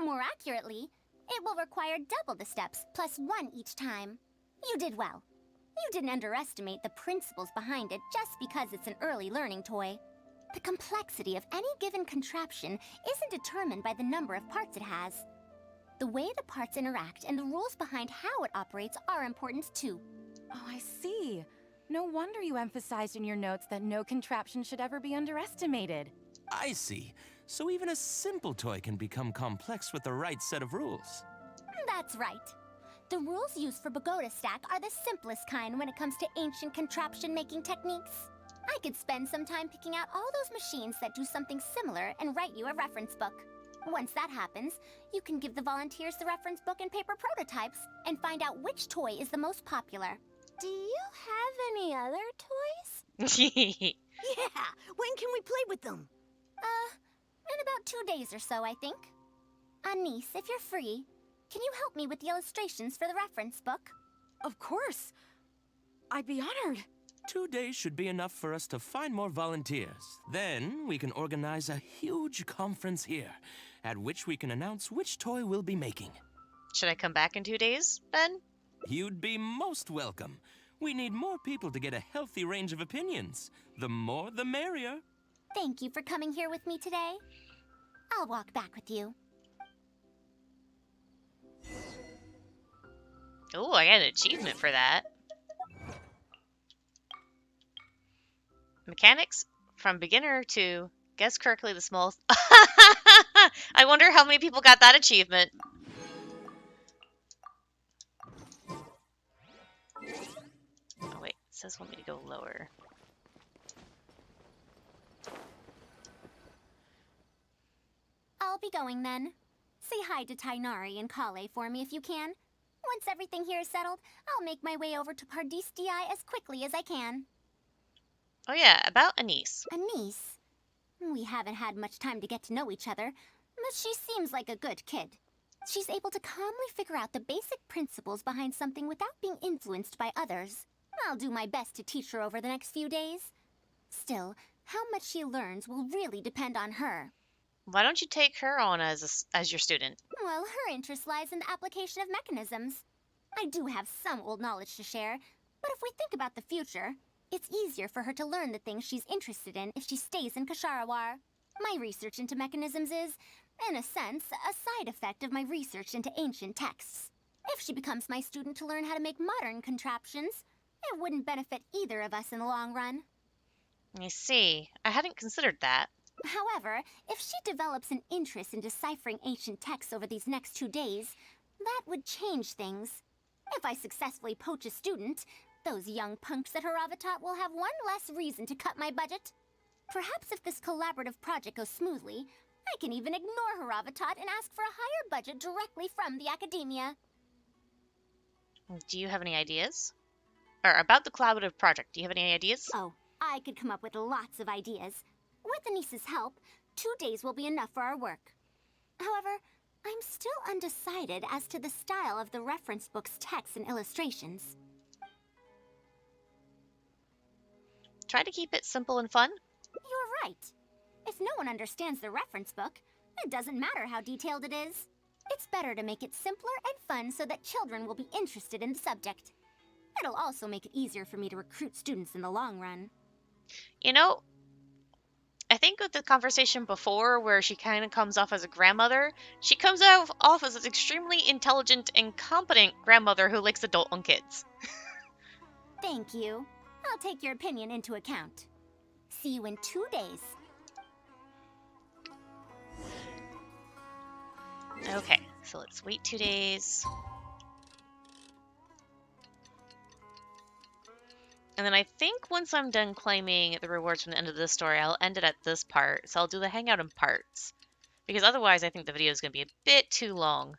More accurately, it will require double the steps, plus 1 each time. You did well. You didn't underestimate the principles behind it just because it's an early learning toy. The complexity of any given contraption isn't determined by the number of parts it has. The way the parts interact and the rules behind how it operates are important too. Oh, I see. No wonder you emphasized in your notes that no contraption should ever be underestimated. I see. So even a simple toy can become complex with the right set of rules. That's right. The rules used for Pagoda Stack are the simplest kind when it comes to ancient contraption-making techniques. I could spend some time picking out all those machines that do something similar and write you a reference book. Once that happens, you can give the volunteers the reference book and paper prototypes and find out which toy is the most popular. Do you have any other toys? Yeah, when can we play with them? In about 2 days or so, I think. Anise, if you're free, can you help me with the illustrations for the reference book? Of course. I'd be honored. 2 days should be enough for us to find more volunteers. Then we can organize a huge conference here, at which we can announce which toy we'll be making. Should I come back in 2 days, Ben? You'd be most welcome. We need more people to get a healthy range of opinions. The more, the merrier. Thank you for coming here with me today. I'll walk back with you. Oh, I got an achievement for that. Mechanics from beginner to guess correctly the smallest. I wonder how many people got that achievement. Oh wait, it says want me to go lower. I'll be going then. Say hi to Tainari and Kale for me if you can. Once everything here is settled, I'll make my way over to Pardis DI as quickly as I can. Oh yeah, about Anise. Anise? We haven't had much time to get to know each other, but she seems like a good kid. She's able to calmly figure out the basic principles behind something without being influenced by others. I'll do my best to teach her over the next few days. Still, how much she learns will really depend on her. Why don't you take her on as your student? Well, her interest lies in the application of mechanisms. I do have some old knowledge to share, but if we think about the future, It's easier for her to learn the things she's interested in if she stays in Kasharawar. My research into mechanisms is, in a sense, a side effect of my research into ancient texts. If she becomes my student to learn how to make modern contraptions, it wouldn't benefit either of us in the long run. I see. I hadn't considered that. However, if she develops an interest in deciphering ancient texts over these next 2 days, that would change things. If I successfully poach a student, those young punks at Haravatat will have one less reason to cut my budget. Perhaps if this collaborative project goes smoothly, I can even ignore Haravatat and ask for a higher budget directly from the academia. Do you have any ideas? Or about the collaborative project, do you have any ideas? Oh, I could come up with lots of ideas. With Anissa's help, 2 days will be enough for our work. However, I'm still undecided as to the style of the reference book's text and illustrations. Try to keep it simple and fun. You're right. If no one understands the reference book, it doesn't matter how detailed it is. It's better to make it simpler and fun so that children will be interested in the subject. It'll also make it easier for me to recruit students in the long run. You know, I think with the conversation before where she kind of comes off as a grandmother, she comes off as an extremely intelligent and competent grandmother who likes to dote on kids. Thank you. I'll take your opinion into account. See you in 2 days. Okay, so let's wait 2 days. And then I think once I'm done claiming the rewards from the end of this story, I'll end it at this part. So I'll do the hangout in parts. Because otherwise I think the video is going to be a bit too long.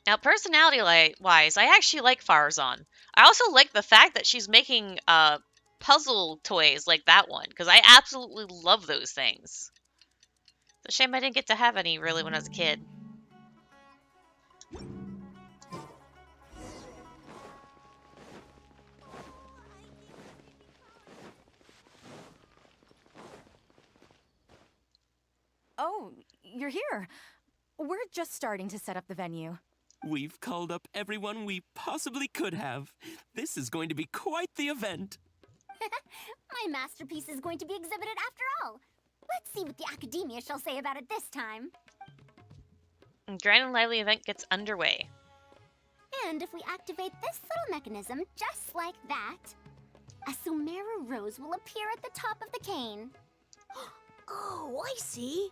Now, personality-wise, I actually like Faruzan. I also like the fact that she's making puzzle toys like that one. Because I absolutely love those things. It's a shame I didn't get to have any, really, when I was a kid. Oh, you're here. We're just starting to set up the venue. We've called up everyone we possibly could have. This is going to be quite the event. My masterpiece is going to be exhibited after all. Let's see what the academia shall say about it this time. Grand and lively event gets underway. And if we activate this little mechanism just like that, a Sumeru rose will appear at the top of the cane. Oh, I see.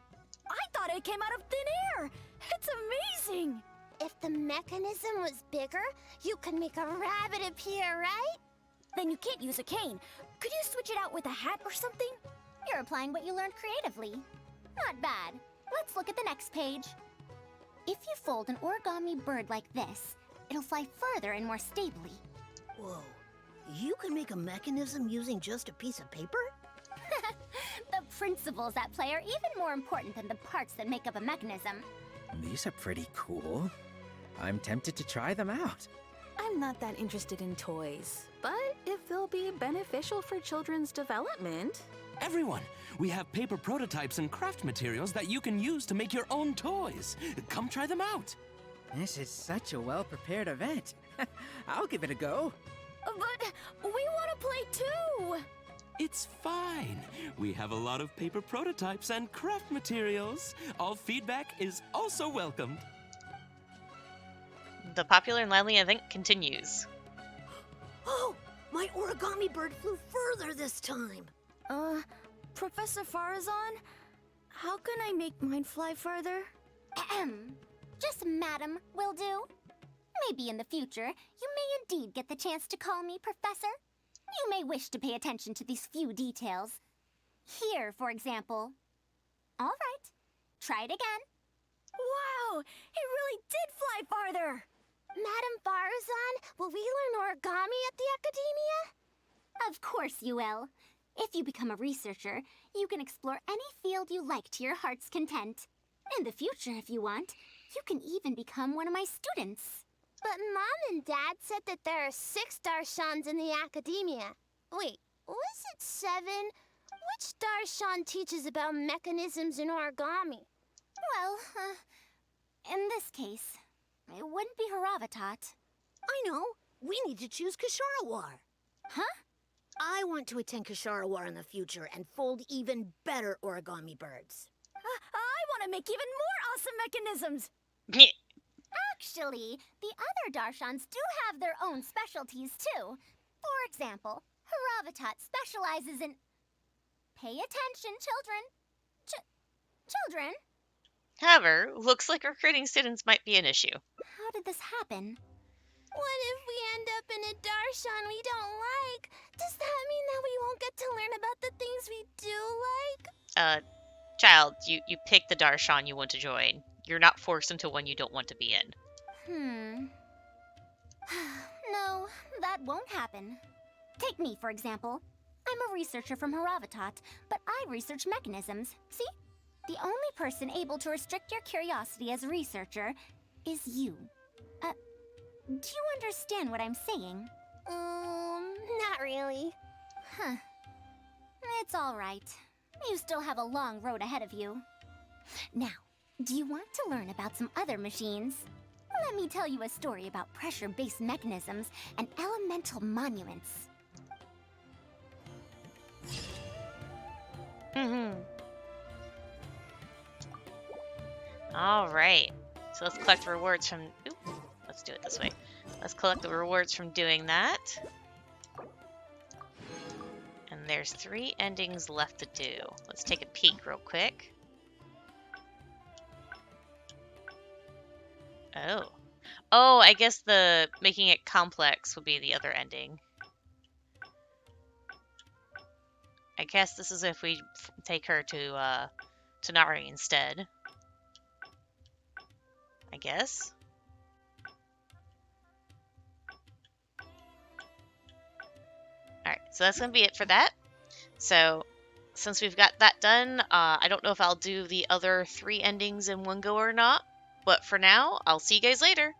I thought it came out of thin air. It's amazing. If the mechanism was bigger, you could make a rabbit appear, right? Then you can't use a cane. Could you switch it out with a hat or something? You're applying what you learned creatively. Not bad. Let's look at the next page. If you fold an origami bird like this, it'll fly further and more stably. Whoa. You can make a mechanism using just a piece of paper? The principles at play are even more important than the parts that make up a mechanism. These are pretty cool. I'm tempted to try them out. I'm not that interested in toys, but if they'll be beneficial for children's development. Everyone, we have paper prototypes and craft materials that you can use to make your own toys. Come try them out. This is such a well-prepared event. I'll give it a go. But we want to play too! It's fine. We have a lot of paper prototypes and craft materials. All feedback is also welcomed. The popular and lively event continues. Oh, my origami bird flew further this time. Professor Faruzan, how can I make mine fly further? Ahem. Just madam will do. Maybe in the future, you may indeed get the chance to call me Professor. You may wish to pay attention to these few details. Here, for example. All right, try it again. Wow, it really did fly farther! Madam Faruzan, will we learn origami at the academia? Of course you will. If you become a researcher, you can explore any field you like to your heart's content. In the future, if you want, you can even become one of my students. But Mom and Dad said that there are 6 Darshans in the academia. Wait, was it 7? Which Darshan teaches about mechanisms in origami? Well, in this case, it wouldn't be Haravatat. I know. We need to choose Kasharawar. Huh? I want to attend Kashara in the future and fold even better origami birds. I want to make even more awesome mechanisms. Actually, the other Darshans do have their own specialties too. For example, Haravatat specializes in... Pay attention, children. Children? However, looks like recruiting students might be an issue. How did this happen? What if we end up in a Darshan we don't like? Does that mean that we won't get to learn about the things we do like? Child, you pick the Darshan you want to join. You're not forced into one you don't want to be in. No, that won't happen. Take me, for example. I'm a researcher from Haravatat, but I research mechanisms. See? The only person able to restrict your curiosity as a researcher is you. Do you understand what I'm saying? Not really. Huh. It's all right. You still have a long road ahead of you. Now, do you want to learn about some other machines? Let me tell you a story about pressure-based mechanisms and elemental monuments. All right. So let's collect rewards from... Oop, let's do it this way. Let's collect the rewards from doing that. And there's 3 endings left to do. Let's take a peek real quick. Oh. Oh, I guess the making it complex would be the other ending. I guess this is if we take her to Nari instead. I guess. Alright, so that's going to be it for that. So, since we've got that done, I don't know if I'll do the other 3 endings in one go or not. But for now, I'll see you guys later.